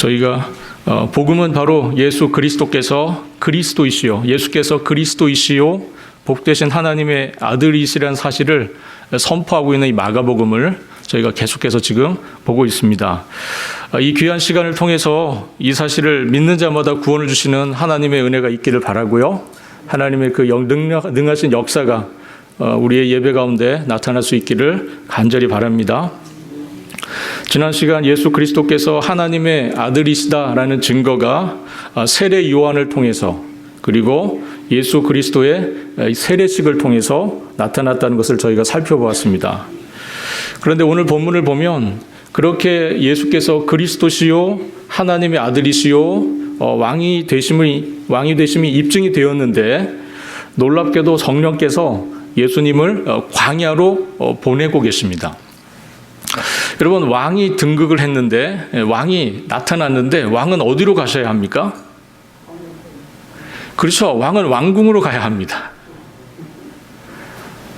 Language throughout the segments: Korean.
저희가 복음은 바로 예수 그리스도께서 그리스도이시요, 예수께서 그리스도이시요 복되신 하나님의 아들이시라는 사실을 선포하고 있는 이 마가복음을 저희가 계속해서 지금 보고 있습니다. 이 귀한 시간을 통해서 이 사실을 믿는 자마다 구원을 주시는 하나님의 은혜가 있기를 바라고요. 하나님의 그 능하신 역사가 우리의 예배 가운데 나타날 수 있기를 간절히 바랍니다. 지난 시간 예수 그리스도께서 하나님의 아들이시다라는 증거가 세례 요한을 통해서, 그리고 예수 그리스도의 세례식을 통해서 나타났다는 것을 저희가 살펴보았습니다. 그런데 오늘 본문을 보면 그렇게 예수께서 그리스도시요 하나님의 아들이시요 왕이 되심이 입증이 되었는데, 놀랍게도 성령께서 예수님을 광야로 보내고 계십니다. 여러분, 왕이 등극을 했는데, 왕이 나타났는데 왕은 어디로 가셔야 합니까? 그렇죠. 왕은 왕궁으로 가야 합니다.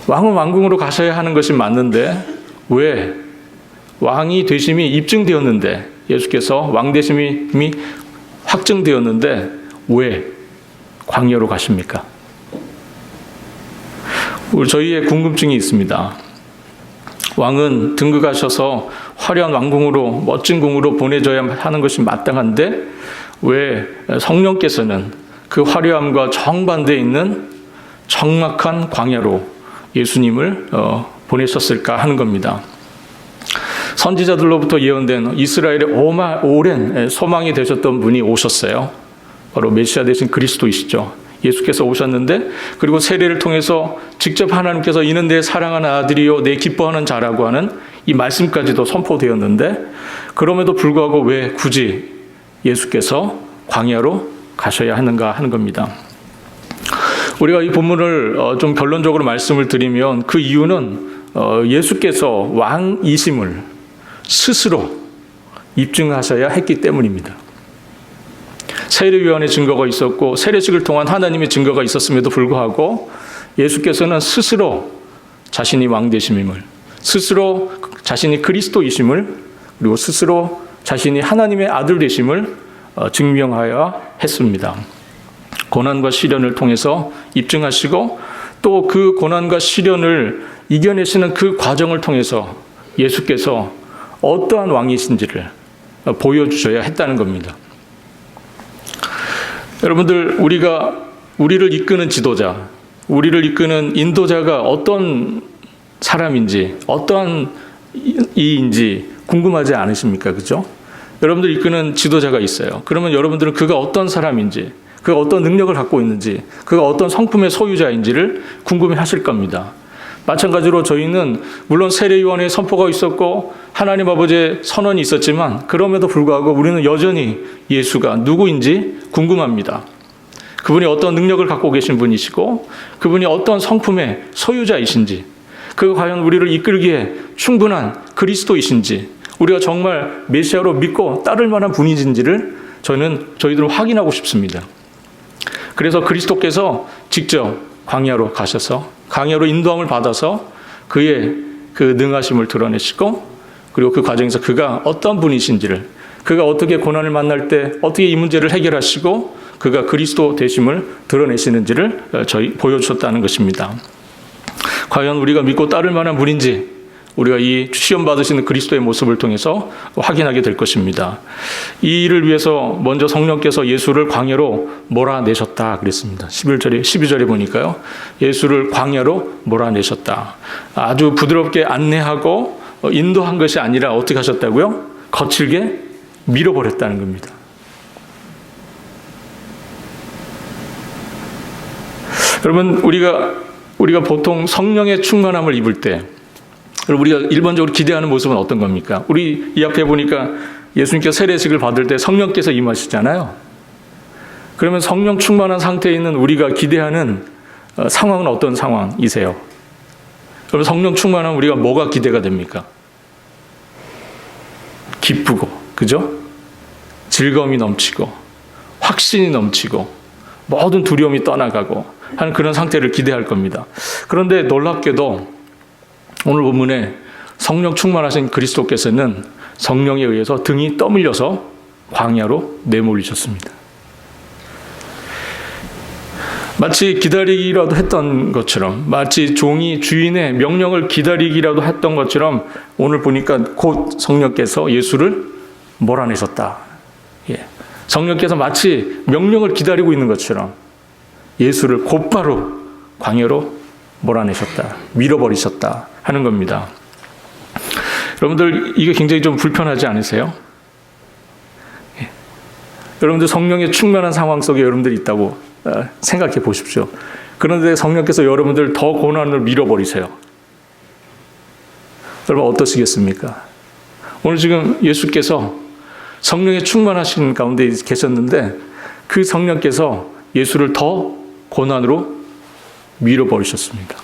왕은 왕궁으로 가셔야 하는 것이 맞는데, 왜 왕이 되심이 입증되었는데, 예수께서 왕 되심이 이미 확정되었는데 왜 광야로 가십니까? 저희의 궁금증이 있습니다. 왕은 등극하셔서 화려한 왕궁으로, 멋진 궁으로 보내줘야 하는 것이 마땅한데 왜 성령께서는 그 화려함과 정반대에 있는 적막한 광야로 예수님을 보내셨을까 하는 겁니다. 선지자들로부터 예언된 이스라엘의 오랜 소망이 되셨던 분이 오셨어요. 바로 메시아 되신 그리스도이시죠. 예수께서 오셨는데, 그리고 세례를 통해서 직접 하나님께서 이는 내 사랑하는 아들이요 내 기뻐하는 자라고 하는 이 말씀까지도 선포되었는데, 그럼에도 불구하고 왜 굳이 예수께서 광야로 가셔야 하는가 하는 겁니다. 우리가 이 본문을 좀 결론적으로 말씀을 드리면 그 이유는 예수께서 왕이심을 스스로 입증하셔야 했기 때문입니다. 세례 요한의 증거가 있었고 세례식을 통한 하나님의 증거가 있었음에도 불구하고 예수께서는 스스로 자신이 왕 되심임을, 스스로 자신이 그리스도이심을, 그리고 스스로 자신이 하나님의 아들 되심을 증명하여야 했습니다. 고난과 시련을 통해서 입증하시고, 또 그 고난과 시련을 이겨내시는 그 과정을 통해서 예수께서 어떠한 왕이신지를 보여주셔야 했다는 겁니다. 여러분들, 우리를 이끄는 지도자, 우리를 이끄는 인도자가 어떤 사람인지, 어떠한 이인지 궁금하지 않으십니까? 그죠? 여러분들 이끄는 지도자가 있어요. 그러면 여러분들은 그가 어떤 사람인지, 그가 어떤 능력을 갖고 있는지, 그가 어떤 성품의 소유자인지를 궁금해 하실 겁니다. 마찬가지로 저희는 물론 세례 요한의 선포가 있었고 하나님 아버지의 선언이 있었지만, 그럼에도 불구하고 우리는 여전히 예수가 누구인지 궁금합니다. 그분이 어떤 능력을 갖고 계신 분이시고 그분이 어떤 성품의 소유자이신지, 그가 과연 우리를 이끌기에 충분한 그리스도이신지, 우리가 정말 메시아로 믿고 따를 만한 분이신지를 저희들은 확인하고 싶습니다. 그래서 그리스도께서 직접 광야로 가셔서 광야로 인도함을 받아서 그의 그 능하심을 드러내시고, 그리고 그 과정에서 그가 어떤 분이신지를, 그가 어떻게 고난을 만날 때 어떻게 이 문제를 해결하시고 그가 그리스도 되심을 드러내시는지를 보여주셨다는 것입니다. 과연 우리가 믿고 따를 만한 분인지 우리가 이 시험 받으시는 그리스도의 모습을 통해서 확인하게 될 것입니다. 이 일을 위해서 먼저 성령께서 예수를 광야로 몰아내셨다 그랬습니다. 12절에 보니까요. 예수를 광야로 몰아내셨다. 아주 부드럽게 안내하고 인도한 것이 아니라 어떻게 하셨다고요? 거칠게 밀어버렸다는 겁니다. 여러분, 우리가 보통 성령의 충만함을 입을 때 우리가 일반적으로 기대하는 모습은 어떤 겁니까? 우리 이 앞에 보니까 예수님께서 세례식을 받을 때 성령께서 임하시잖아요. 그러면 성령 충만한 상태에 있는 우리가 기대하는 상황은 어떤 상황이세요? 여러분, 성령 충만하면 우리가 뭐가 기대가 됩니까? 기쁘고, 그죠? 즐거움이 넘치고, 확신이 넘치고, 모든 두려움이 떠나가고 하는 그런 상태를 기대할 겁니다. 그런데 놀랍게도 오늘 본문에 성령 충만하신 그리스도께서는 성령에 의해서 등이 떠밀려서 광야로 내몰리셨습니다. 마치 기다리기라도 했던 것처럼, 마치 종이 주인의 명령을 기다리기라도 했던 것처럼 오늘 보니까 곧 성령께서 예수를 몰아내셨다. 성령께서 마치 명령을 기다리고 있는 것처럼 예수를 곧바로 광야로 몰아내셨다, 밀어버리셨다 하는 겁니다. 여러분들, 이게 굉장히 좀 불편하지 않으세요? 여러분들 성령의 충만한 상황 속에 여러분들이 있다고 생각해 보십시오. 그런데 성령께서 여러분들 더 고난을 밀어버리세요. 여러분 어떠시겠습니까? 오늘 지금 예수께서 성령의 충만하신 가운데 계셨는데 그 성령께서 예수를 더 고난으로 밀어버리셨습니다.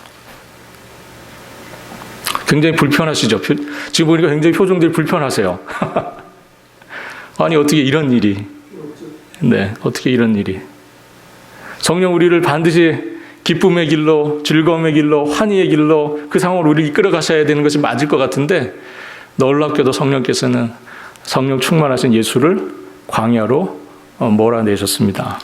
굉장히 불편하시죠? 지금 보니까 굉장히 표정들이 불편하세요. 아니 어떻게 이런 일이, 어떻게 이런 일이. 성령 우리를 반드시 기쁨의 길로, 즐거움의 길로, 환희의 길로 그 상황을 우리를 이끌어 가셔야 되는 것이 맞을 것 같은데 놀랍게도 성령께서는 성령 충만하신 예수를 광야로 몰아내셨습니다.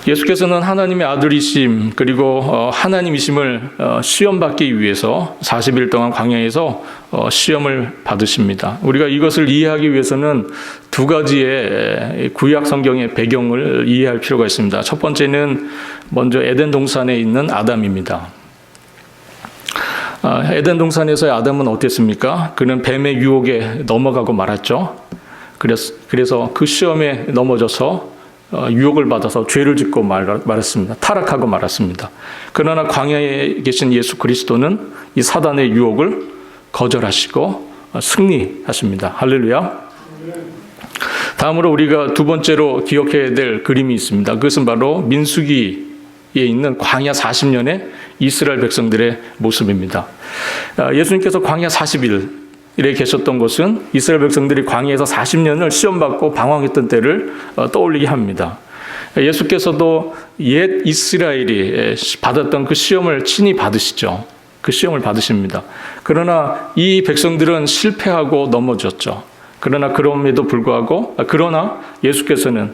예수께서는 하나님의 아들이심 그리고 하나님이심을 시험받기 위해서 40일 동안 광야에서 시험을 받으십니다. 우리가 이것을 이해하기 위해서는 두 가지의 구약 성경의 배경을 이해할 필요가 있습니다. 첫 번째는 먼저 에덴 동산에 있는 아담입니다. 에덴 동산에서의 아담은 어땠습니까? 그는 뱀의 유혹에 넘어가고 말았죠. 그래서 그 시험에 넘어져서 유혹을 받아서 죄를 짓고 말았습니다. 타락하고 말았습니다. 그러나 광야에 계신 예수 그리스도는 이 사단의 유혹을 거절하시고 승리하십니다. 할렐루야. 다음으로 우리가 두 번째로 기억해야 될 그림이 있습니다. 그것은 바로 민수기에 있는 광야 40년의 이스라엘 백성들의 모습입니다. 예수님께서 광야 40일 이래 계셨던 것은 이스라엘 백성들이 광야에서 40년을 시험받고 방황했던 때를 떠올리게 합니다. 예수께서도 옛 이스라엘이 받았던 그 시험을 친히 받으시죠. 그 시험을 받으십니다. 그러나 이 백성들은 실패하고 넘어졌죠. 그러나 예수께서는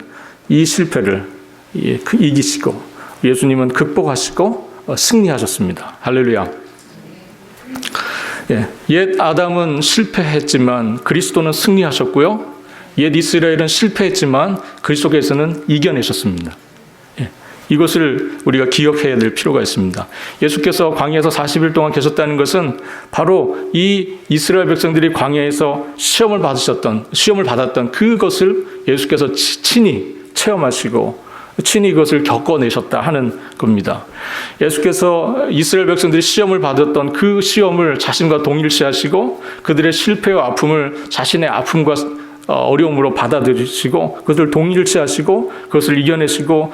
이 실패를 이기시고 예수님은 극복하시고 승리하셨습니다. 할렐루야. 옛 아담은 실패했지만 그리스도는 승리하셨고요. 옛 이스라엘은 실패했지만 그리스도께서는 이겨내셨습니다. 이것을 우리가 기억해야 될 필요가 있습니다. 예수께서 광야에서 40일 동안 계셨다는 것은 바로 이 이스라엘 백성들이 광야에서 시험을 받았던 그것을 예수께서 친히 체험하시고 친히 이것을 겪어내셨다 하는 겁니다. 예수께서 이스라엘 백성들이 시험을 받았던 그 시험을 자신과 동일시하시고 그들의 실패와 아픔을 자신의 아픔과 어려움으로 받아들이시고 그것을 동일시하시고 그것을 이겨내시고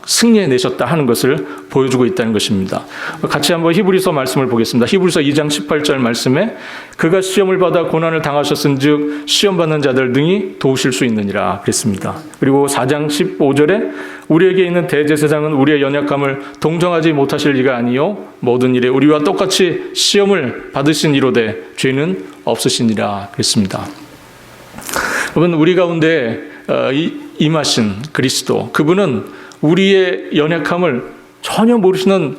승리해내셨다 하는 것을 보여주고 있다는 것입니다. 같이 한번 히브리서 말씀을 보겠습니다. 히브리서 2장 18절 말씀에 그가 시험을 받아 고난을 당하셨은즉 시험받는 자들 등이 도우실 수 있느니라 그랬습니다. 그리고 4장 15절에 우리에게 있는 대제사장은 우리의 연약함을 동정하지 못하실 리가 아니요 모든 일에 우리와 똑같이 시험을 받으신 이로되 죄는 없으시니라 그랬습니다. 여러분 우리 가운데 임하신 그리스도 그분은 우리의 연약함을 전혀 모르시는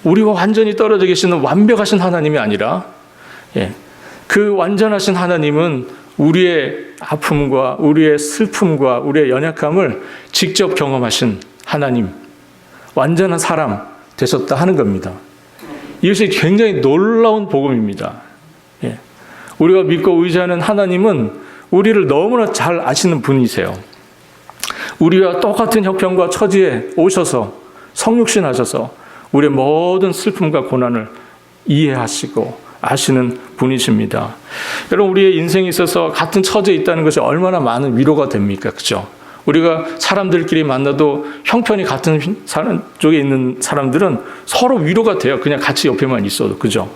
우리와 완전히 떨어져 계시는 완벽하신 하나님이 아니라 그 완전하신 하나님은 우리의 아픔과 우리의 슬픔과 우리의 연약함을 직접 경험하신 하나님 완전한 사람 되셨다 하는 겁니다. 이것이 굉장히 놀라운 복음입니다. 우리가 믿고 의지하는 하나님은 우리를 너무나 잘 아시는 분이세요. 우리와 똑같은 형편과 처지에 오셔서 성육신 하셔서 우리의 모든 슬픔과 고난을 이해하시고 아시는 분이십니다. 여러분 우리의 인생에 있어서 같은 처지에 있다는 것이 얼마나 많은 위로가 됩니까? 그렇죠? 우리가 사람들끼리 만나도 형편이 같은 쪽에 있는 사람들은 서로 위로가 돼요. 그냥 같이 옆에만 있어도. 그죠?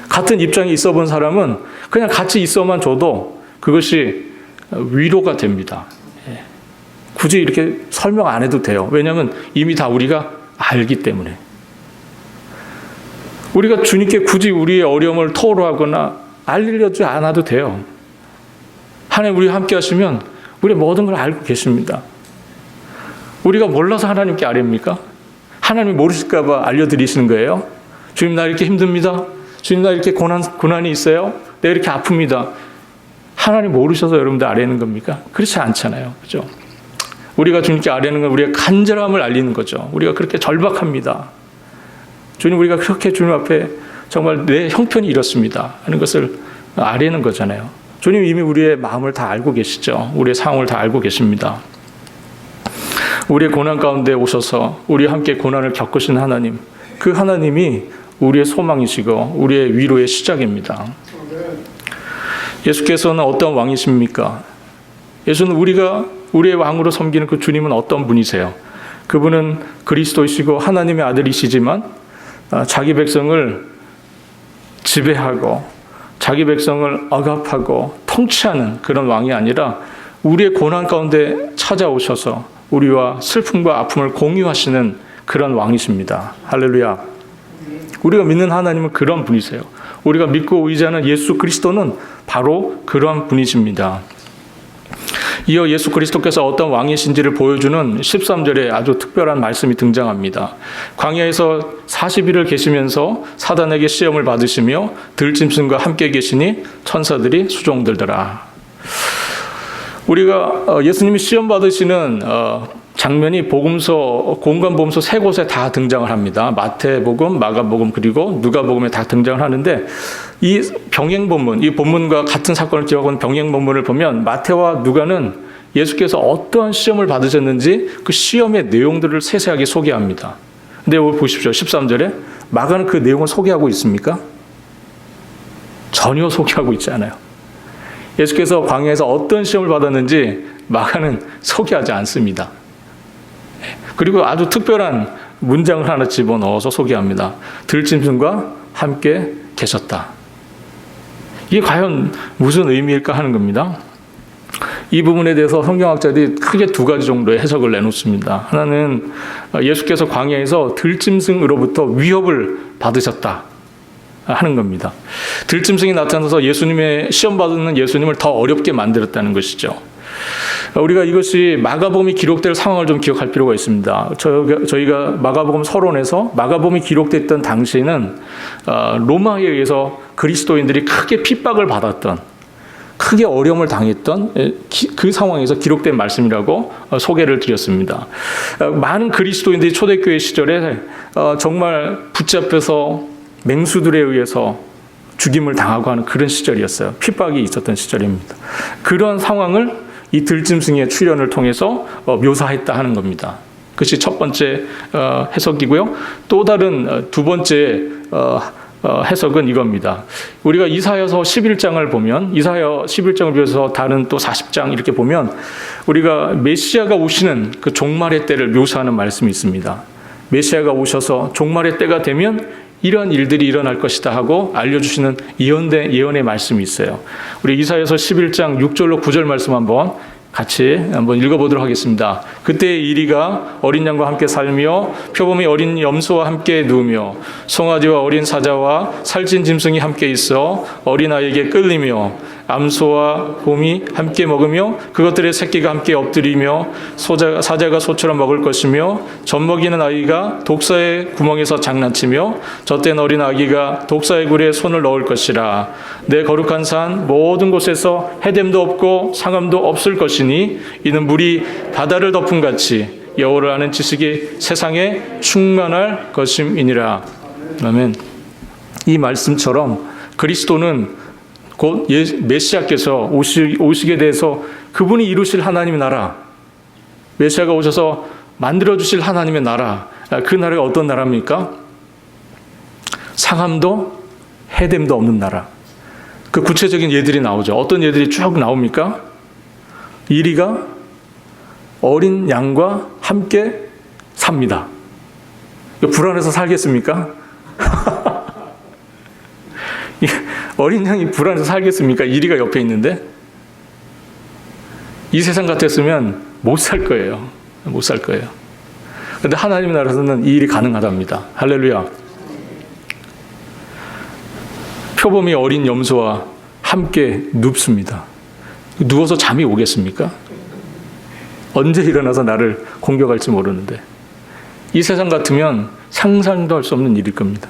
같은 입장에 있어 본 사람은 그냥 같이 있어만 줘도 그것이 위로가 됩니다. 굳이 이렇게 설명 안 해도 돼요. 왜냐하면 이미 다 우리가 알기 때문에. 우리가 주님께 굳이 우리의 어려움을 토로하거나 알리려지 않아도 돼요. 하나님 우리와 함께 하시면 우리 모든 걸 알고 계십니다. 우리가 몰라서 하나님께 아뢰입니까? 하나님이 모르실까 봐 알려드리시는 거예요. 주님 나 이렇게 힘듭니다. 주님 나 이렇게 고난이 있어요. 내가 이렇게 아픕니다. 하나님 모르셔서 여러분들 아뢰는 겁니까? 그렇지 않잖아요. 그죠? 우리가 주님께 아뢰는 건 우리의 간절함을 알리는 거죠. 우리가 그렇게 절박합니다. 주님 우리가 그렇게 주님 앞에 정말 내 형편이 이렇습니다 하는 것을 아뢰는 거잖아요. 주님 이미 우리의 마음을 다 알고 계시죠. 우리의 상황을 다 알고 계십니다. 우리의 고난 가운데 오셔서 우리와 함께 고난을 겪으신 하나님, 그 하나님이 우리의 소망이시고 우리의 위로의 시작입니다. 예수께서는 어떤 왕이십니까? 예수는 우리의 왕으로 섬기는 그 주님은 어떤 분이세요? 그분은 그리스도이시고 하나님의 아들이시지만 자기 백성을 지배하고 자기 백성을 억압하고 통치하는 그런 왕이 아니라 우리의 고난 가운데 찾아오셔서 우리와 슬픔과 아픔을 공유하시는 그런 왕이십니다. 할렐루야. 우리가 믿는 하나님은 그런 분이세요. 우리가 믿고 의지하는 예수 그리스도는 바로 그러한 분이십니다. 이어 예수 그리스도께서 어떤 왕이신지를 보여주는 13절에 아주 특별한 말씀이 등장합니다. 광야에서 40일을 계시면서 사단에게 시험을 받으시며 들짐승과 함께 계시니 천사들이 수종들더라. 우리가 예수님이 시험 받으시는 장면이 공관복음서 세 곳에 다 등장을 합니다. 마태복음, 마가복음 그리고 누가복음에 다 등장을 하는데 이 병행본문, 이 본문과 같은 사건을 기록한 병행본문을 보면 마태와 누가는 예수께서 어떠한 시험을 받으셨는지 그 시험의 내용들을 세세하게 소개합니다. 근데 여기 보십시오. 13절에 마가는 그 내용을 소개하고 있습니까? 전혀 소개하고 있지 않아요. 예수께서 광야에서 어떤 시험을 받았는지 마가는 소개하지 않습니다. 그리고 아주 특별한 문장을 하나 집어넣어서 소개합니다. 들짐승과 함께 계셨다. 이게 과연 무슨 의미일까 하는 겁니다. 이 부분에 대해서 성경학자들이 크게 두 가지 정도의 해석을 내놓습니다. 하나는 예수께서 광야에서 들짐승으로부터 위협을 받으셨다 하는 겁니다. 들짐승이 나타나서 예수님의 시험받는 예수님을 더 어렵게 만들었다는 것이죠. 우리가 이것이 마가복음이 기록될 상황을 좀 기억할 필요가 있습니다. 저희가 마가복음 서론에서 마가복음이 기록됐던 당시에는 로마에 의해서 그리스도인들이 크게 핍박을 받았던, 크게 어려움을 당했던 그 상황에서 기록된 말씀이라고 소개를 드렸습니다. 많은 그리스도인들이 초대교회 시절에 정말 붙잡혀서 맹수들에 의해서 죽임을 당하고 하는 그런 시절이었어요. 핍박이 있었던 시절입니다. 그런 상황을 이 들짐승의 출현을 통해서 묘사했다 하는 겁니다. 그것이 첫 번째 해석이고요. 또 다른 두 번째 해석은 이겁니다. 우리가 이사야서 11장을 보면, 이사야 11장을 비해서 다른 또 40장 이렇게 보면 우리가 메시아가 오시는 그 종말의 때를 묘사하는 말씀이 있습니다. 메시아가 오셔서 종말의 때가 되면 이런 일들이 일어날 것이다 하고 알려주시는 예언의 말씀이 있어요. 우리 이사야서 11장 6절로 9절 말씀 같이 한번 읽어보도록 하겠습니다. 그때 이리가 어린 양과 함께 살며 표범이 어린 염소와 함께 누우며 송아지와 어린 사자와 살찐 짐승이 함께 있어 어린아이에게 끌리며 암소와 곰이 함께 먹으며 그것들의 새끼가 함께 엎드리며 사자가 소처럼 먹을 것이며 젖먹이는 아이가 독사의 구멍에서 장난치며 젖된 어린 아기가 독사의 굴에 손을 넣을 것이라. 내 거룩한 산 모든 곳에서 해됨도 없고 상함도 없을 것이니 이는 물이 바다를 덮은 같이 여호와를 아는 지식이 세상에 충만할 것임이니라. 아멘. 이 말씀처럼 그리스도는 곧 메시아께서 오시게 돼서 그분이 이루실 하나님의 나라, 메시아가 오셔서 만들어주실 하나님의 나라, 그 나라가 어떤 나라입니까? 상함도 해됨도 없는 나라. 그 구체적인 예들이 나오죠. 어떤 예들이 쭉 나옵니까? 이리가 어린 양과 함께 삽니다. 불안해서 살겠습니까? 어린 양이 불안해서 살겠습니까? 이리가 옆에 있는데? 이 세상 같았으면 못 살 거예요. 못 살 거예요. 그런데 하나님의 나라에서는 이 일이 가능하답니다. 할렐루야. 표범이 어린 염소와 함께 눕습니다. 누워서 잠이 오겠습니까? 언제 일어나서 나를 공격할지 모르는데. 이 세상 같으면 상상도 할 수 없는 일일 겁니다.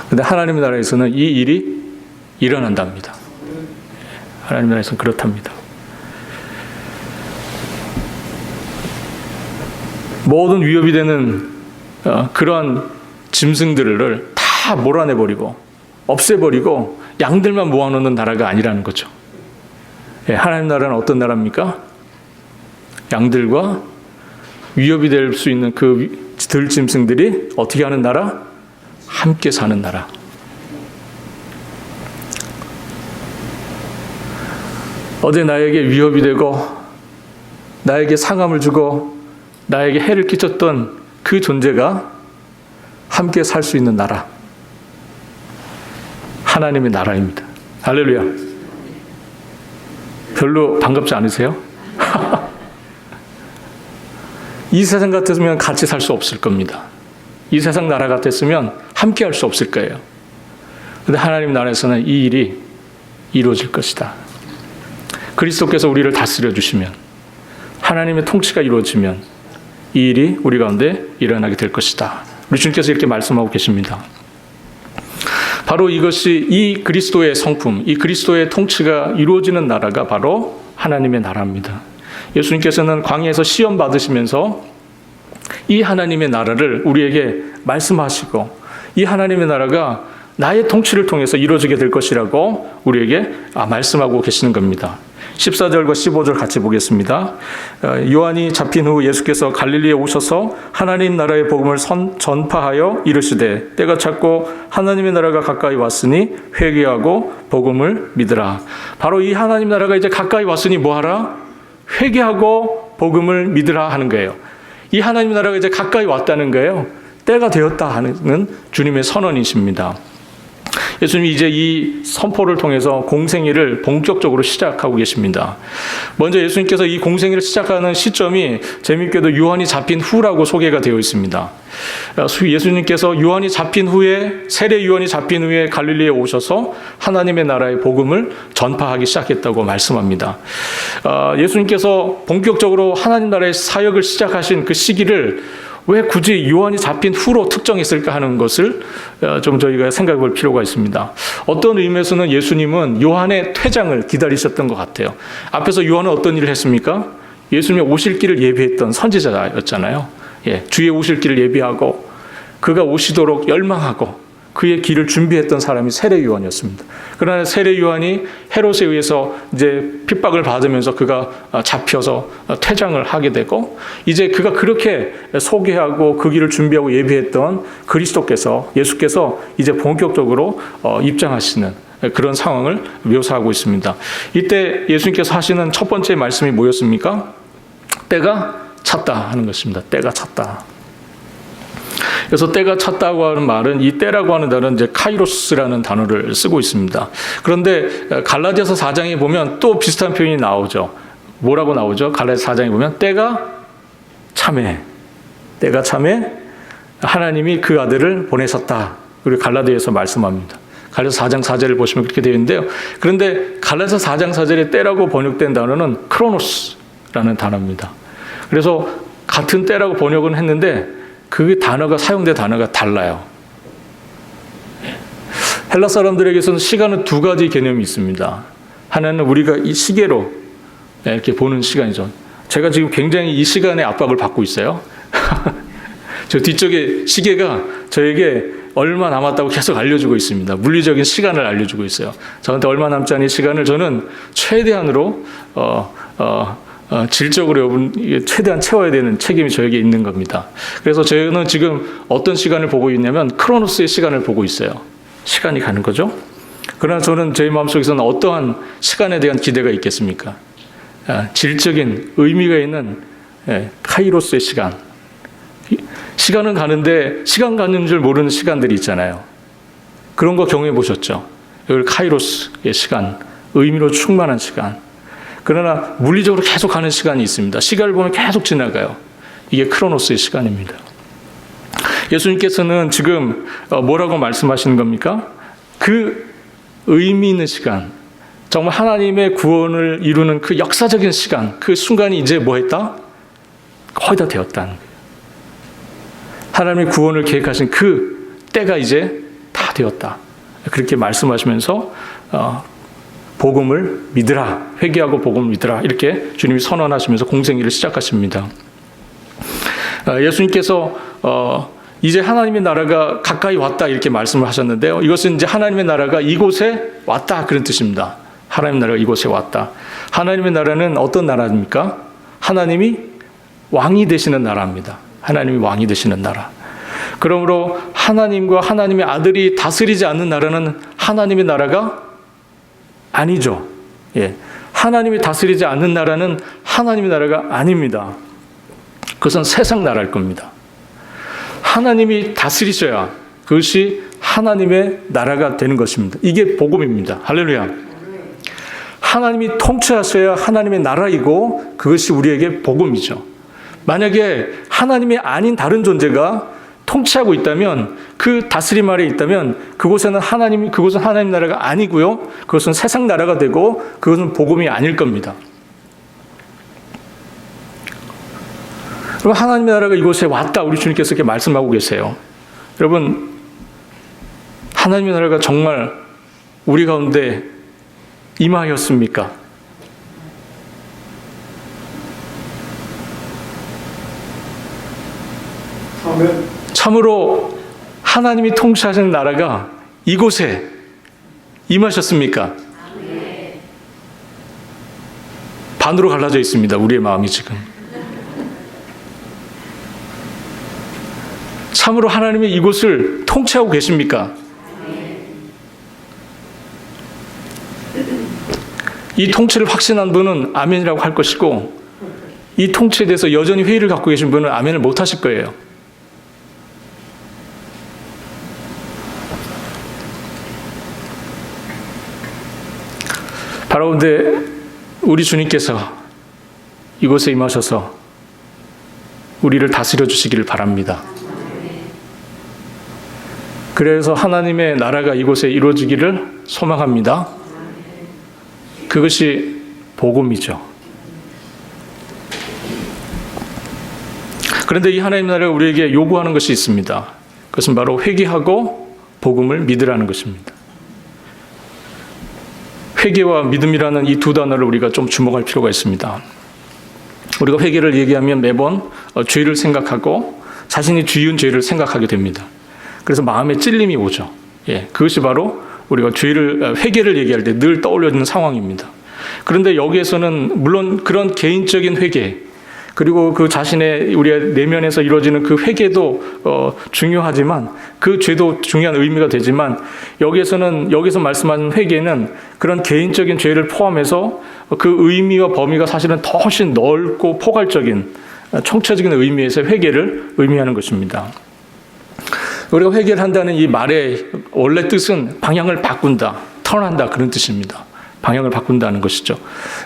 그런데 하나님의 나라에서는 이 일이 일어난답니다. 하나님의 나라에서는 그렇답니다. 모든 위협이 되는 그러한 짐승들을 다 몰아내버리고 없애버리고 양들만 모아놓는 나라가 아니라는 거죠. 하나님 나라는 어떤 나라입니까? 양들과 위협이 될 수 있는 그 들짐승들이 어떻게 하는 나라? 함께 사는 나라. 어제 나에게 위협이 되고 나에게 상함을 주고 나에게 해를 끼쳤던 그 존재가 함께 살 수 있는 나라. 하나님의 나라입니다. 할렐루야. 별로 반갑지 않으세요? 이 세상 같았으면 같이 살 수 없을 겁니다. 이 세상 나라 같았으면 함께 할 수 없을 거예요. 그런데 하나님 나라에서는 이 일이 이루어질 것이다. 그리스도께서 우리를 다스려 주시면, 하나님의 통치가 이루어지면 이 일이 우리 가운데 일어나게 될 것이다. 우리 주님께서 이렇게 말씀하고 계십니다. 바로 이것이 이 그리스도의 성품, 이 그리스도의 통치가 이루어지는 나라가 바로 하나님의 나라입니다. 예수님께서는 광야에서 시험 받으시면서 이 하나님의 나라를 우리에게 말씀하시고 이 하나님의 나라가 나의 통치를 통해서 이루어지게 될 것이라고 우리에게 말씀하고 계시는 겁니다. 14절과 15절 같이 보겠습니다. 요한이 잡힌 후 예수께서 갈릴리에 오셔서 하나님 나라의 복음을 전파하여 이르시되 때가 찼고 하나님의 나라가 가까이 왔으니 회개하고 복음을 믿으라. 바로 이 하나님 나라가 이제 가까이 왔으니 뭐하라? 회개하고 복음을 믿으라 하는 거예요. 이 하나님 나라가 이제 가까이 왔다는 거예요. 때가 되었다 하는 주님의 선언이십니다. 예수님이 이제 이 선포를 통해서 공생애를 본격적으로 시작하고 계십니다. 먼저 예수님께서 이 공생애를 시작하는 시점이 재미있게도 요한이 잡힌 후라고 소개가 되어 있습니다. 예수님께서 요한이 잡힌 후에, 세례 요한이 잡힌 후에 갈릴리에 오셔서 하나님의 나라의 복음을 전파하기 시작했다고 말씀합니다. 예수님께서 본격적으로 하나님 나라의 사역을 시작하신 그 시기를 왜 굳이 요한이 잡힌 후로 특정했을까 하는 것을 좀 저희가 생각해 볼 필요가 있습니다. 어떤 의미에서는 예수님은 요한의 퇴장을 기다리셨던 것 같아요. 앞에서 요한은 어떤 일을 했습니까? 예수님의 오실 길을 예비했던 선지자였잖아요. 주의 오실 길을 예비하고 그가 오시도록 열망하고 그의 길을 준비했던 사람이 세례 요한이었습니다. 그러나 세례 요한이 헤롯에 의해서 이제 핍박을 받으면서 그가 잡혀서 퇴장을 하게 되고 이제 그가 그렇게 소개하고 그 길을 준비하고 예비했던 그리스도께서, 예수께서 이제 본격적으로 입장하시는 그런 상황을 묘사하고 있습니다. 이때 예수님께서 하시는 첫 번째 말씀이 뭐였습니까? 때가 찼다 하는 것입니다. 때가 찼다. 그래서 때가 찼다고 하는 말은, 이 때라고 하는 단어는 이제 카이로스라는 단어를 쓰고 있습니다. 그런데 갈라디아서 4장에 보면 또 비슷한 표현이 나오죠. 뭐라고 나오죠? 갈라디아서 4장에 보면 때가 참에, 때가 참에 하나님이 그 아들을 보내셨다. 그리고 갈라디아에서 말씀합니다. 갈라디아서 4장 4절을 보시면 그렇게 되어 있는데요. 그런데 갈라디아서 4장 4절에 때라고 번역된 단어는 크로노스라는 단어입니다. 그래서 같은 때라고 번역은 했는데 그 단어가, 사용된 단어가 달라요. 헬라 사람들에게서는 시간은 두 가지 개념이 있습니다. 하나는 우리가 이 시계로 이렇게 보는 시간이죠. 제가 지금 굉장히 이 시간에 압박을 받고 있어요. 저 뒤쪽에 시계가 저에게 얼마 남았다고 계속 알려주고 있습니다. 물리적인 시간을 알려주고 있어요. 저한테 얼마 남지 않은 시간을 저는 최대한으로 질적으로 여러분 최대한 채워야 되는 책임이 저에게 있는 겁니다. 그래서 저는 지금 어떤 시간을 보고 있냐면 크로노스의 시간을 보고 있어요. 시간이 가는 거죠. 그러나 저는 제 마음속에서는 어떠한 시간에 대한 기대가 있겠습니까? 질적인 의미가 있는 카이로스의 시간. 시간은 가는데 시간 가는 줄 모르는 시간들이 있잖아요. 그런 거 경험해 보셨죠? 이걸 카이로스의 시간, 의미로 충만한 시간. 그러나 물리적으로 계속 가는 시간이 있습니다. 시간을 보면 계속 지나가요. 이게 크로노스의 시간입니다. 예수님께서는 지금 뭐라고 말씀하시는 겁니까? 그 의미 있는 시간, 정말 하나님의 구원을 이루는 그 역사적인 시간, 그 순간이 이제 뭐 했다? 거의 다 되었다는 거예요. 하나님의 구원을 계획하신 그 때가 이제 다 되었다. 그렇게 말씀하시면서 복음을 믿으라, 회개하고 복음을 믿으라, 이렇게 주님이 선언하시면서 공생애를 시작하십니다. 예수님께서 이제 하나님의 나라가 가까이 왔다, 이렇게 말씀을 하셨는데요. 이것은 이제 하나님의 나라가 이곳에 왔다, 그런 뜻입니다. 하나님의 나라가 이곳에 왔다. 하나님의 나라는 어떤 나라입니까? 하나님이 왕이 되시는 나라입니다. 하나님이 왕이 되시는 나라. 그러므로 하나님과 하나님의 아들이 다스리지 않는 나라는 하나님의 나라가 아니죠. 예. 하나님이 다스리지 않는 나라는 하나님의 나라가 아닙니다. 그것은 세상 나라일 겁니다. 하나님이 다스리셔야 그것이 하나님의 나라가 되는 것입니다. 이게 복음입니다. 할렐루야. 하나님이 통치하셔야 하나님의 나라이고 그것이 우리에게 복음이죠. 만약에 하나님이 아닌 다른 존재가 통치하고 있다면, 그 다스림 아래에 있다면 그곳은 하나님 나라가 아니고요. 그것은 세상 나라가 되고 그것은 복음이 아닐 겁니다. 그럼 하나님의 나라가 이곳에 왔다, 우리 주님께서 이렇게 말씀하고 계세요. 여러분, 하나님의 나라가 정말 우리 가운데 임하였습니까? 참으로 하나님이 통치하시는 나라가 이곳에 임하셨습니까? 반으로 갈라져 있습니다. 우리의 마음이 지금. 참으로 하나님이 이곳을 통치하고 계십니까? 이 통치를 확신한 분은 아멘이라고 할 것이고, 이 통치에 대해서 여전히 회의를 갖고 계신 분은 아멘을 못 하실 거예요. 바로 근데 우리 주님께서 이곳에 임하셔서 우리를 다스려 주시기를 바랍니다. 그래서 하나님의 나라가 이곳에 이루어지기를 소망합니다. 그것이 복음이죠. 그런데 이 하나님의 나라가 우리에게 요구하는 것이 있습니다. 그것은 바로 회개하고 복음을 믿으라는 것입니다. 회개와 믿음이라는 이 두 단어를 우리가 좀 주목할 필요가 있습니다. 우리가 회개를 얘기하면 매번 죄를 생각하고 자신이 지은 죄를 생각하게 됩니다. 그래서 마음에 찔림이 오죠. 예, 그것이 바로 우리가 회개를 얘기할 때 늘 떠올려지는 상황입니다. 그런데 여기에서는 물론 그런 개인적인 회개, 그리고 그 자신의 우리의 내면에서 이루어지는 그 회개도 중요하지만, 그 죄도 중요한 의미가 되지만, 여기서 말씀하는 회개는 그런 개인적인 죄를 포함해서 그 의미와 범위가 사실은 더 훨씬 넓고 포괄적인 총체적인 의미에서 회개를 의미하는 것입니다. 우리가 회개를 한다는 이 말의 원래 뜻은 방향을 바꾼다, 턴한다, 그런 뜻입니다. 방향을 바꾼다는 것이죠.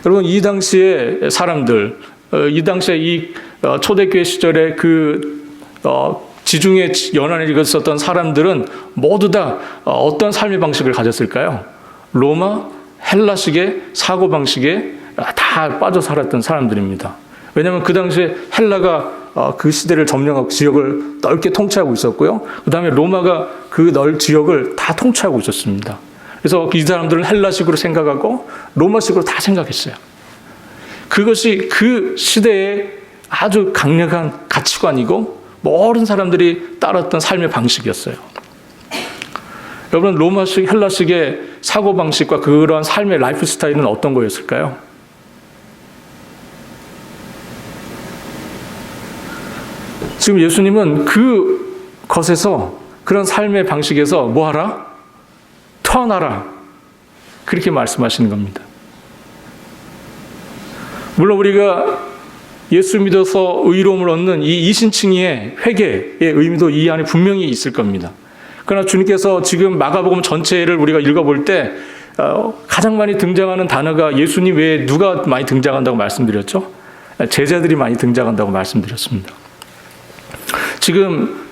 여러분, 이 당시에 사람들, 이 당시에 이 초대교회 시절에 지중해 연안에 있었던 사람들은 모두 다 어떤 삶의 방식을 가졌을까요? 로마, 헬라식의 사고방식에 다 빠져 살았던 사람들입니다. 왜냐하면 그 당시에 헬라가 그 시대를 점령하고 지역을 넓게 통치하고 있었고요. 그 다음에 로마가 그 지역을 다 통치하고 있었습니다. 그래서 이 사람들은 헬라식으로 생각하고 로마식으로 다 생각했어요. 그것이 그 시대의 아주 강력한 가치관이고 모든 사람들이 따랐던 삶의 방식이었어요. 여러분, 로마식, 헬라식의 사고방식과 그런 삶의 라이프 스타일은 어떤 거였을까요? 지금 예수님은 그것에서, 그런 삶의 방식에서 뭐 하라? 턴하라. 그렇게 말씀하시는 겁니다. 물론 우리가 예수 믿어서 의로움을 얻는 이 이신칭의의 회개의 의미도 이 안에 분명히 있을 겁니다. 그러나 주님께서 지금 마가복음 전체를 우리가 읽어볼 때 가장 많이 등장하는 단어가 예수님 외에 누가 많이 등장한다고 말씀드렸죠? 제자들이 많이 등장한다고 말씀드렸습니다. 지금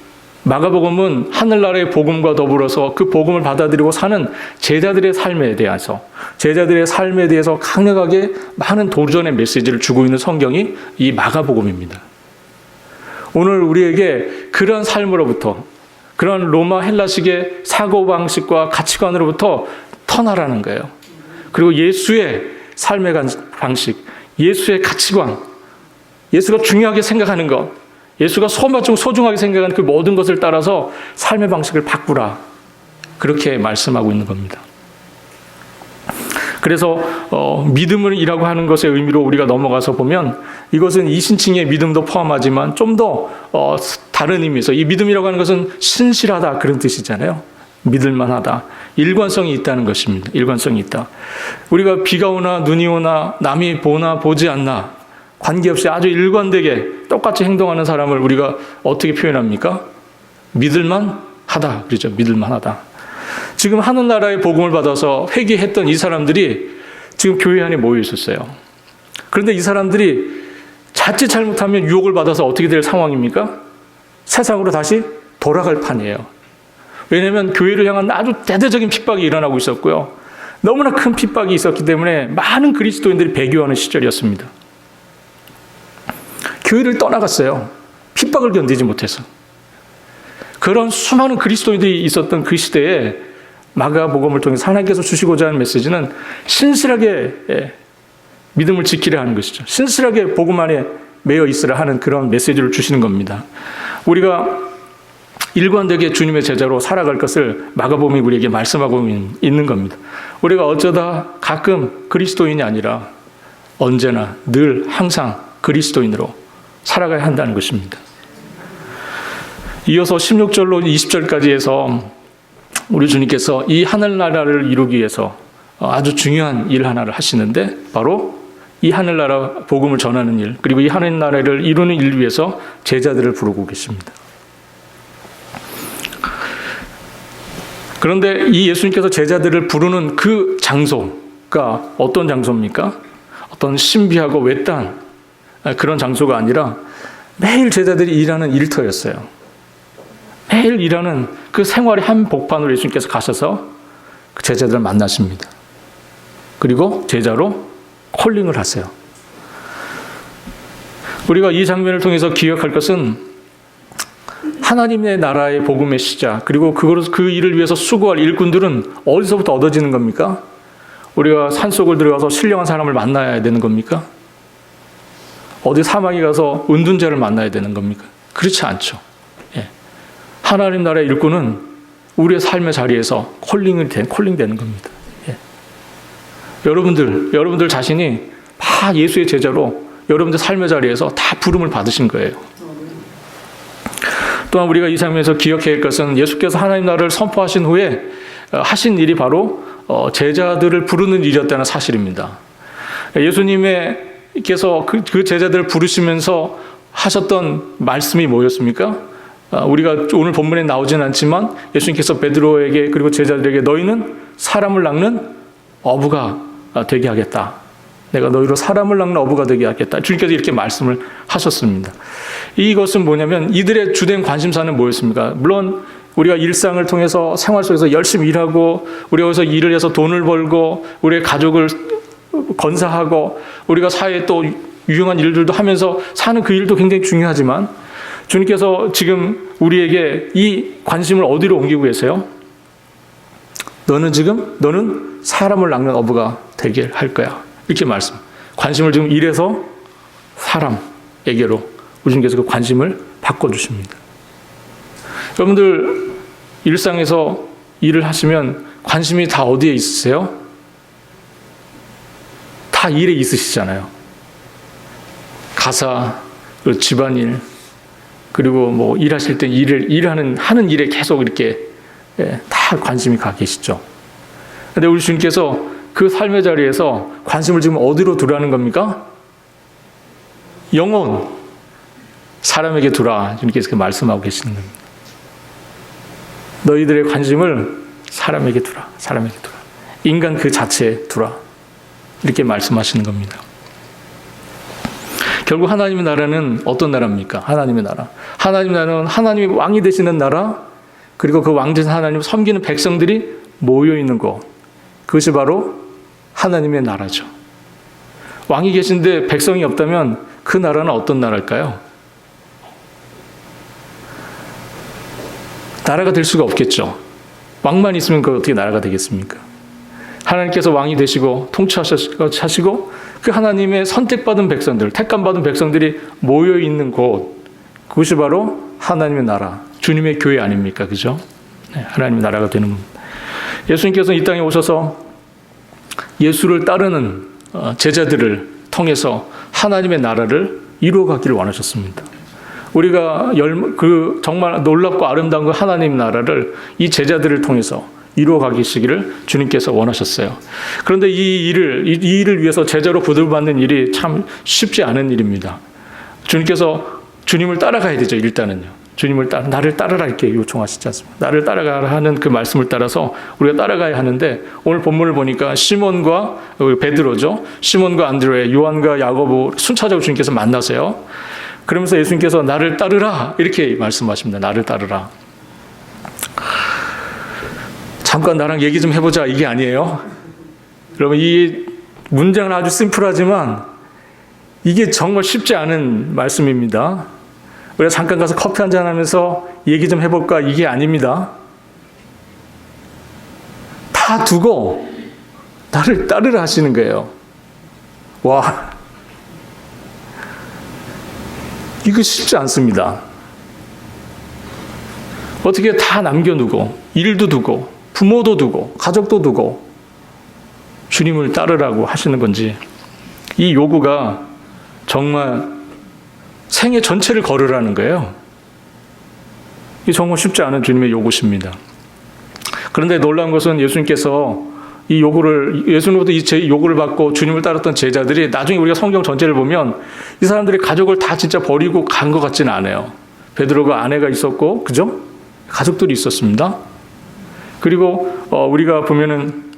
마가복음은 하늘나라의 복음과 더불어서 그 복음을 받아들이고 사는 제자들의 삶에 대해서 강력하게 많은 도전의 메시지를 주고 있는 성경이 이 마가복음입니다. 오늘 우리에게 그런 삶으로부터, 그런 로마 헬라식의 사고방식과 가치관으로부터 떠나라는 거예요. 그리고 예수의 삶의 방식, 예수의 가치관, 예수가 중요하게 생각하는 것, 예수가 소중하게 생각하는 그 모든 것을 따라서 삶의 방식을 바꾸라. 그렇게 말씀하고 있는 겁니다. 그래서 믿음이라고 하는 것의 의미로 우리가 넘어가서 보면 이것은 이신칭의 믿음도 포함하지만 좀 더 다른 의미에서 이 믿음이라고 하는 것은 신실하다 그런 뜻이잖아요. 믿을만하다. 일관성이 있다는 것입니다. 일관성이 있다. 우리가 비가 오나 눈이 오나 남이 보나 보지 않나 관계없이 아주 일관되게 똑같이 행동하는 사람을 우리가 어떻게 표현합니까? 믿을만하다. 그렇죠. 믿을만하다. 지금 하늘나라의 복음을 받아서 회개했던 이 사람들이 지금 교회 안에 모여 있었어요. 그런데 이 사람들이 자칫 잘못하면 유혹을 받아서 어떻게 될 상황입니까? 세상으로 다시 돌아갈 판이에요. 왜냐하면 교회를 향한 아주 대대적인 핍박이 일어나고 있었고요. 너무나 큰 핍박이 있었기 때문에 많은 그리스도인들이 배교하는 시절이었습니다. 교회를 떠나갔어요. 핍박을 견디지 못해서. 그런 수많은 그리스도인들이 있었던 그 시대에 마가복음을 통해서 하나님께서 주시고자 하는 메시지는 신실하게 믿음을 지키려 하는 것이죠. 신실하게 복음 안에 매여 있으라 하는 그런 메시지를 주시는 겁니다. 우리가 일관되게 주님의 제자로 살아갈 것을 마가복음이 우리에게 말씀하고 있는 겁니다. 우리가 어쩌다 가끔 그리스도인이 아니라 언제나 늘 항상 그리스도인으로 살아가야 한다는 것입니다. 이어서 16절로 20절까지 해서 우리 주님께서 이 하늘나라를 이루기 위해서 아주 중요한 일 하나를 하시는데 바로 이 하늘나라 복음을 전하는 일, 그리고 이 하늘나라를 이루는 일 위해서 제자들을 부르고 계십니다. 그런데 이 예수님께서 제자들을 부르는 그 장소가 어떤 장소입니까? 어떤 신비하고 외딴 그런 장소가 아니라 매일 제자들이 일하는 일터였어요. 매일 일하는 그 생활의 한 복판으로 예수님께서 가셔서 그 제자들을 만나십니다. 그리고 제자로 콜링을 하세요. 우리가 이 장면을 통해서 기억할 것은 하나님의 나라의 복음의 시작, 그리고 그 일을 위해서 수고할 일꾼들은 어디서부터 얻어지는 겁니까? 우리가 산속을 들어가서 신령한 사람을 만나야 되는 겁니까? 어디 사막에 가서 은둔자를 만나야 되는 겁니까? 그렇지 않죠. 예. 하나님 나라의 일꾼은 우리의 삶의 자리에서 콜링되는 겁니다. 예. 여러분들 자신이 다 예수의 제자로 여러분들 삶의 자리에서 다 부름을 받으신 거예요. 또한 우리가 이 장면에서 기억해야 할 것은 예수께서 하나님 나라를 선포하신 후에 하신 일이 바로 제자들을 부르는 일이었다는 사실입니다. 예수님께서 그 제자들을 부르시면서 하셨던 말씀이 뭐였습니까? 우리가 오늘 본문에 나오진 않지만 예수님께서 베드로에게 그리고 제자들에게 너희는 사람을 낚는 어부가 되게 하겠다. 내가 너희로 사람을 낚는 어부가 되게 하겠다. 주님께서 이렇게 말씀을 하셨습니다. 이것은 뭐냐면 이들의 주된 관심사는 뭐였습니까? 물론 우리가 일상을 통해서 생활 속에서 열심히 일하고 우리가 여기서 일을 해서 돈을 벌고 우리의 가족을 건사하고 우리가 사회에 또 유용한 일들도 하면서 사는 그 일도 굉장히 중요하지만 주님께서 지금 우리에게 이 관심을 어디로 옮기고 계세요? 너는 사람을 낚는 어부가 되게 할 거야. 이렇게 말씀. 관심을 지금 일에서 사람에게로 우리 주님께서 그 관심을 바꿔주십니다. 여러분들 일상에서 일을 하시면 관심이 다 어디에 있으세요? 다 일에 있으시잖아요. 가사, 그리고 집안일, 그리고 뭐 일하실 때 하는 일에 계속 이렇게 다 관심이 가 계시죠. 근데 우리 주님께서 그 삶의 자리에서 관심을 지금 어디로 두라는 겁니까? 영혼, 사람에게 두라. 주님께서 그렇게 말씀하고 계시는 겁니다. 너희들의 관심을 사람에게 두라. 인간 그 자체에 두라. 이렇게 말씀하시는 겁니다. 결국 하나님의 나라는 어떤 나라입니까? 하나님의 나라. 하나님의 나라는 하나님이 왕이 되시는 나라, 그리고 그 왕 되신 하나님을 섬기는 백성들이 모여 있는 곳. 그것이 바로 하나님의 나라죠. 왕이 계신데 백성이 없다면 그 나라는 어떤 나라일까요? 나라가 될 수가 없겠죠. 왕만 있으면 그 어떻게 나라가 되겠습니까? 하나님께서 왕이 되시고 통치하시고 그 하나님의 선택받은 백성들, 택감받은 백성들이 모여 있는 곳, 그것이 바로 하나님의 나라, 주님의 교회 아닙니까? 그죠? 네, 하나님의 나라가 되는 겁니다. 예수님께서 이 땅에 오셔서 예수를 따르는 제자들을 통해서 하나님의 나라를 이루어가기를 원하셨습니다. 우리가 정말 놀랍고 아름다운 그 하나님 나라를 이 제자들을 통해서 이루어가시기를 주님께서 원하셨어요. 그런데 이 일을 위해서 제자로 부름받는 일이 참 쉽지 않은 일입니다. 주님께서 주님을 따라가야 되죠. 일단은요. 나를 따르라 이렇게 요청하시지 않습니까? 나를 따라가라 하는 그 말씀을 따라서 우리가 따라가야 하는데, 오늘 본문을 보니까 시몬과 베드로죠. 시몬과 안드레, 요한과 야고보 순차적으로 주님께서 만나세요. 그러면서 예수님께서 나를 따르라 이렇게 말씀하십니다. 나를 따르라. 잠깐 나랑 얘기 좀 해보자 이게 아니에요. 여러분, 이 문장은 아주 심플하지만 이게 정말 쉽지 않은 말씀입니다. 우리가 잠깐 가서 커피 한잔 하면서 얘기 좀 해볼까 이게 아닙니다. 다 두고 나를 따르라 하시는 거예요. 와, 이거 쉽지 않습니다. 어떻게 다 남겨두고 일도 두고 부모도 두고 가족도 두고 주님을 따르라고 하시는 건지, 이 요구가 정말 생애 전체를 걸으라는 거예요. 이게 정말 쉽지 않은 주님의 요구십니다. 그런데 놀라운 것은 예수님께서 예수님부터 이 요구를 받고 주님을 따랐던 제자들이 나중에 우리가 성경 전체를 보면 이 사람들이 가족을 다 진짜 버리고 간 것 같지는 않아요. 베드로가 아내가 있었고, 그죠? 가족들이 있었습니다. 그리고 우리가 보면은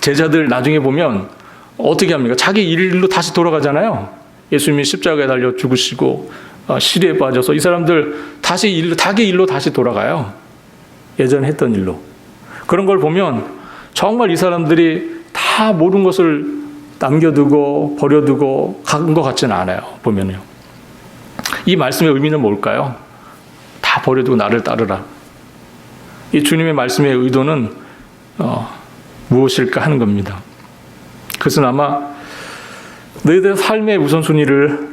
제자들 나중에 보면 어떻게 합니까? 자기 일로 다시 돌아가잖아요. 예수님이 십자가에 달려 죽으시고 시리에 빠져서 이 사람들 자기 일로 다시 돌아가요. 예전에 했던 일로. 그런 걸 보면 정말 이 사람들이 다 모든 것을 남겨두고 버려두고 간 것 같지는 않아요. 보면요. 이 말씀의 의미는 뭘까요? 다 버려두고 나를 따르라. 이 주님의 말씀의 의도는 무엇일까 하는 겁니다. 그것은 아마 너희들의 삶의 우선순위를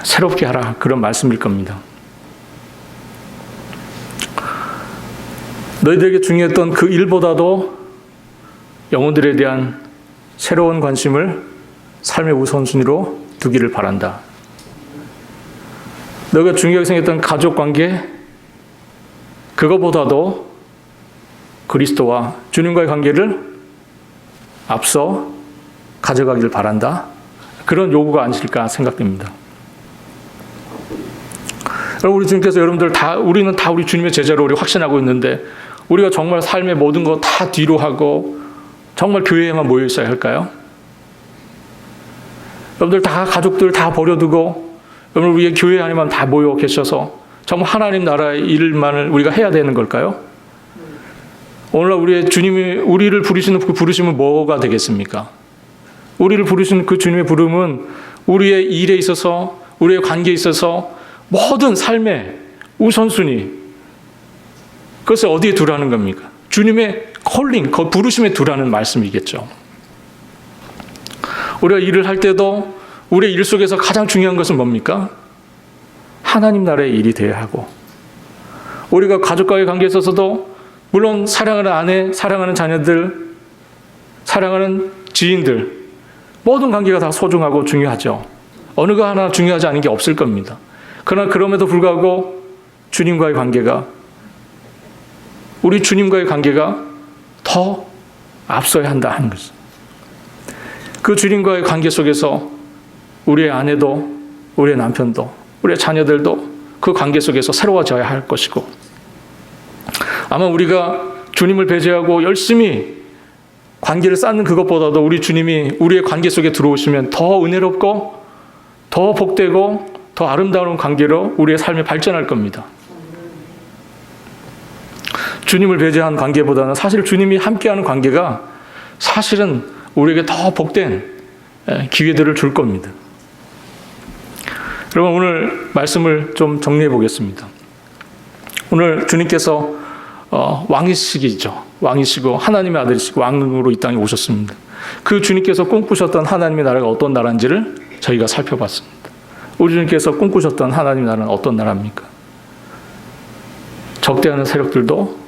새롭게 하라, 그런 말씀일 겁니다. 너희들에게 중요했던 그 일보다도 영혼들에 대한 새로운 관심을 삶의 우선순위로 두기를 바란다. 너희가 중요하게 생각했던 가족관계, 그거보다도 그리스도와 주님과의 관계를 앞서 가져가기를 바란다. 그런 요구가 아니실까 생각됩니다. 우리 주님께서 우리는 다 우리 주님의 제자로 우리 확신하고 있는데, 우리가 정말 삶의 모든 거 다 뒤로 하고 정말 교회에만 모여 있어야 할까요? 여러분들 다 가족들 다 버려두고 여러분 우리의 교회 안에만 다 모여 계셔서 정말 하나님 나라의 일만을 우리가 해야 되는 걸까요? 오늘날 우리의 주님이 우리를 부르시는 그 부르심은 뭐가 되겠습니까? 우리를 부르시는 그 주님의 부름은 우리의 일에 있어서, 우리의 관계에 있어서 모든 삶의 우선순위, 그것을 어디에 두라는 겁니까? 주님의 콜링, 그 부르심에 두라는 말씀이겠죠. 우리가 일을 할 때도 우리의 일 속에서 가장 중요한 것은 뭡니까? 하나님 나라의 일이 되어야 하고, 우리가 가족과의 관계에 있어서도 물론 사랑하는 아내, 사랑하는 자녀들, 사랑하는 지인들, 모든 관계가 다 소중하고 중요하죠. 어느 거 하나 중요하지 않은 게 없을 겁니다. 그러나 그럼에도 불구하고 주님과의 관계가, 우리 주님과의 관계가 더 앞서야 한다 하는 것입니다. 그 주님과의 관계 속에서 우리의 아내도, 우리의 남편도, 우리의 자녀들도 그 관계 속에서 새로워져야 할 것이고, 아마 우리가 주님을 배제하고 열심히 관계를 쌓는 그것보다도 우리 주님이 우리의 관계 속에 들어오시면 더 은혜롭고 더 복되고 더 아름다운 관계로 우리의 삶이 발전할 겁니다. 주님을 배제한 관계보다는 사실 주님이 함께하는 관계가 사실은 우리에게 더 복된 기회들을 줄 겁니다. 여러분, 오늘 말씀을 좀 정리해 보겠습니다. 오늘 주님께서 왕이시기죠. 왕이시고 하나님의 아들이시고 왕으로 이 땅에 오셨습니다. 그 주님께서 꿈꾸셨던 하나님의 나라가 어떤 나라인지를 저희가 살펴봤습니다. 우리 주님께서 꿈꾸셨던 하나님의 나라는 어떤 나라입니까? 적대하는 세력들도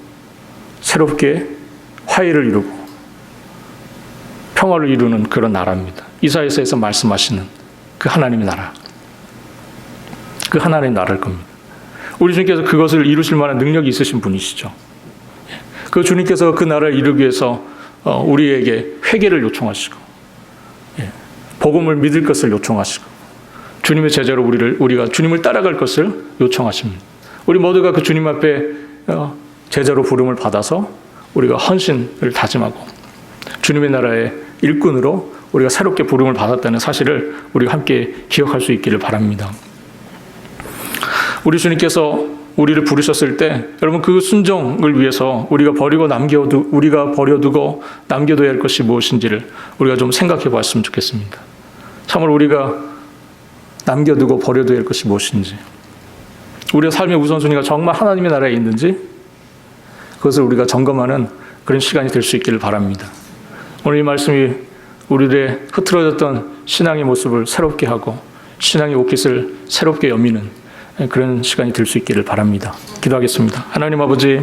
새롭게 화해를 이루고 평화를 이루는 그런 나라입니다. 이사야서에서 말씀하시는 그 하나님의 나라. 그 하나님의 나라일 겁니다. 우리 주님께서 그것을 이루실 만한 능력이 있으신 분이시죠. 그 주님께서 그 나라를 이루기 위해서 우리에게 회개를 요청하시고 복음을 믿을 것을 요청하시고 주님의 제자로 우리가 주님을 따라갈 것을 요청하십니다. 우리 모두가 그 주님 앞에 제자로 부름을 받아서 우리가 헌신을 다짐하고 주님의 나라의 일꾼으로 우리가 새롭게 부름을 받았다는 사실을 우리가 함께 기억할 수 있기를 바랍니다. 우리 주님께서 우리를 부르셨을 때 여러분 그 순종을 위해서 우리가 버려두고 남겨둬야 할 것이 무엇인지를 우리가 좀 생각해 보았으면 좋겠습니다. 참으로 우리가 남겨두고 버려둬야 할 것이 무엇인지, 우리의 삶의 우선순위가 정말 하나님의 나라에 있는지 그것을 우리가 점검하는 그런 시간이 될 수 있기를 바랍니다. 오늘 이 말씀이 우리들의 흐트러졌던 신앙의 모습을 새롭게 하고 신앙의 옷깃을 새롭게 여미는 그런 시간이 될 수 있기를 바랍니다. 기도하겠습니다. 하나님 아버지,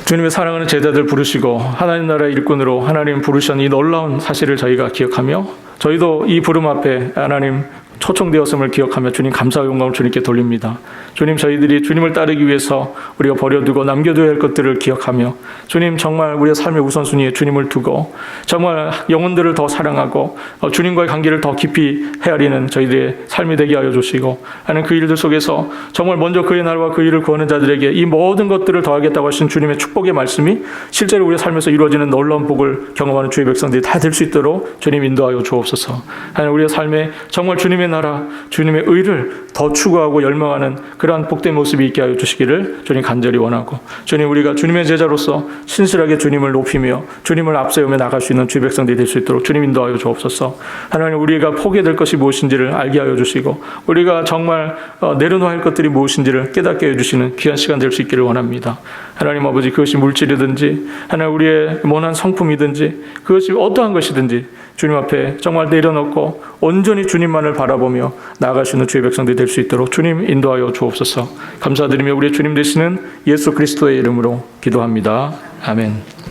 주님의 사랑하는 제자들 부르시고 하나님 나라의 일꾼으로 하나님 부르신 이 놀라운 사실을 저희가 기억하며 저희도 이 부름 앞에 하나님 초청되었음을 기억하며 주님 감사와 영광을 주님께 돌립니다. 주님, 저희들이 주님을 따르기 위해서 우리가 버려두고 남겨둬야 할 것들을 기억하며 주님 정말 우리의 삶의 우선순위에 주님을 두고 정말 영혼들을 더 사랑하고 주님과의 관계를 더 깊이 헤아리는 저희들의 삶이 되게 하여 주시고 하는 그 일들 속에서 정말 먼저 그의 나라와 그 일을 구하는 자들에게 이 모든 것들을 더하겠다고 하신 주님의 축복의 말씀이 실제로 우리의 삶에서 이루어지는 놀라운 복을 경험하는 주의 백성들이 다 될 수 있도록 주님 인도하여 주옵소서. 하나님, 우리의 삶에 정말 주님의 나라, 주님의 의를 더 추구하고 열망하는 그러한 복된 모습이 있게 하여 주시기를 주님 간절히 원하고, 주님 우리가 주님의 제자로서 신실하게 주님을 높이며 주님을 앞세우며 나갈 수 있는 주의 백성들이 될 수 있도록 주님 인도하여 주옵소서. 하나님, 우리가 포기해야 될 것이 무엇인지를 알게 하여 주시고 우리가 정말 내려놓아야 할 것들이 무엇인지를 깨닫게 해주시는 귀한 시간 될 수 있기를 원합니다. 하나님 아버지, 그것이 물질이든지 하나님 우리의 원한 성품이든지 그것이 어떠한 것이든지 주님 앞에 정말 내려놓고 온전히 주님만을 바라보며 나아갈 수 있는 주의 백성들이 될 수 있도록 주님 인도하여 주옵소서. 감사드리며 우리의 주님 되시는 예수 그리스도의 이름으로 기도합니다. 아멘.